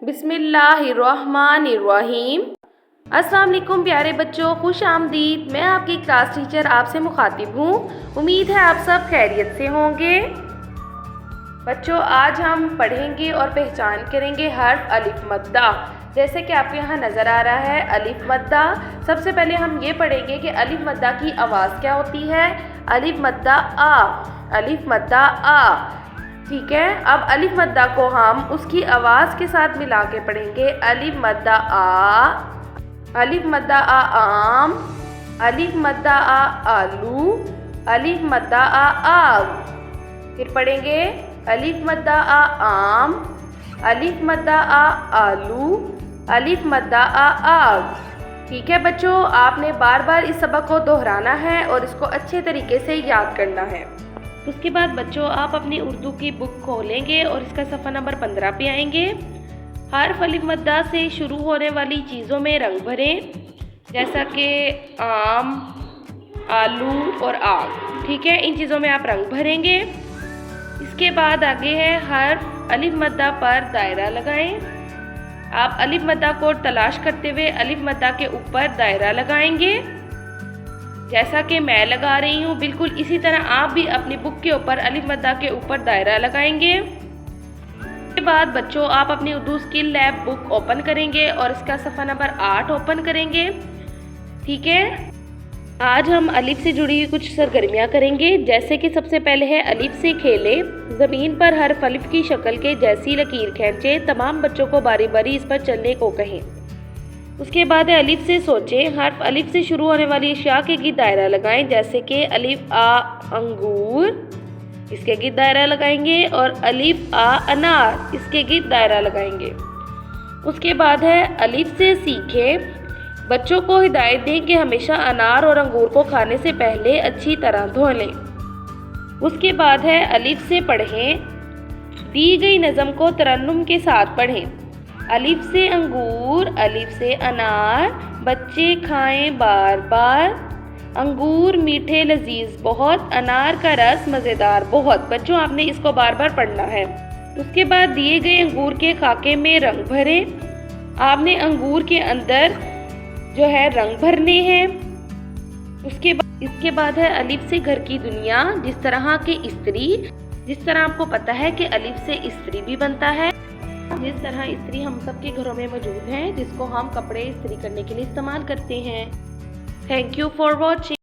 बिस्मिल्लाहिर्रहमानिर्रहीम। अस्सलाम वालेकुम प्यारे बच्चों, खुश आमदीद। मैं आपकी क्लास टीचर आपसे मुखातिब हूँ। उम्मीद है आप सब खैरियत से होंगे। बच्चों, आज हम पढ़ेंगे और पहचान करेंगे हर्फ अलिफ मद्दा। जैसे कि आपको यहाँ नज़र आ रहा है अलिफ मद्दा। सबसे पहले हम ये पढ़ेंगे कि अलिफ मद्दा की आवाज़ क्या होती है। अलिफ मद्दा आ, अलिफ मद्दा आ। ठीक है, अब अलिफ मद्दा को हम उसकी आवाज़ के साथ मिला के पढ़ेंगे। अलिफ मद्दा आ, अलिफ मद्दा आ आम, अलिफ मद्दा आ आलू, अलिफ मद्दा आ आग। फिर पढ़ेंगे अलिफ मद्दा आ आम, अलिफ मद्दा आ आलू, अलिफ मद्दा आ आग। ठीक है बच्चों, आपने बार बार इस सबक को दोहराना है और इसको अच्छे तरीके से याद करना है। उसके बाद बच्चों, आप अपनी उर्दू की बुक खोलेंगे और इसका सफ़ा नंबर 15 पे आएंगे। हर्फ अलिफ मद्दा से शुरू होने वाली चीज़ों में रंग भरें, जैसा कि आम, आलू और आग। ठीक है, इन चीज़ों में आप रंग भरेंगे। इसके बाद आगे है हर्फ अलिफ मद्दा पर दायरा लगाएं। आप अलिफ मद्दा को तलाश करते हुए अलिफ मद्दा के ऊपर दायरा लगाएंगे, जैसा कि मैं लगा रही हूँ। बिल्कुल इसी तरह आप भी अपनी बुक के ऊपर अलिफ मद्दा के ऊपर दायरा लगाएंगे। इसके बाद बच्चों, आप अपनी Urdu skill lab book open करेंगे और इसका सफ़ा नंबर 8 ओपन करेंगे। ठीक है, आज हम अलिफ से जुड़ी हुई कुछ सरगर्मियाँ करेंगे। जैसे कि सबसे पहले है अलिफ से खेले। ज़मीन पर हर्फ अलिफ की शक्ल के जैसी लकीर खींचे। तमाम बच्चों को बारी बारी इस पर चलने को कहें। उसके बाद है अलिफ से सोचें। हर्फ अलिफ से शुरू होने वाली अशिया के गिर्द दायरा लगाएं, जैसे कि अलिफ आ अंगूर, इसके गिर्द दायरा लगाएंगे, और अलिफ आ अनार, इसके गिर्द दायरा लगाएंगे। उसके बाद है अलिफ से सीखें। बच्चों को हिदायत दें कि हमेशा अनार और अंगूर को खाने से पहले अच्छी तरह धो लें। उसके बाद है अलिफ से पढ़ें। दी गई नज़म को तरन्नुम के साथ पढ़ें। अलिफ से अंगूर, अलिफ से अनार, बच्चे खाएं बार बार। अंगूर मीठे लजीज बहुत, अनार का रस मज़ेदार बहुत। बच्चों, आपने इसको बार बार पढ़ना है। उसके बाद दिए गए अंगूर के खाके में रंग भरें। आपने अंगूर के अंदर जो है रंग भरने हैं। इसके बाद है अलिफ से घर की दुनिया। जिस तरह के इस्त्री, जिस तरह आपको पता है कि अलिफ से इस्त्री भी बनता है, जिस तरह इस्त्री हम सबके घरों में मौजूद है, जिसको हम कपड़े इस्त्री करने के लिए इस्तेमाल करते हैं। Thank you for watching.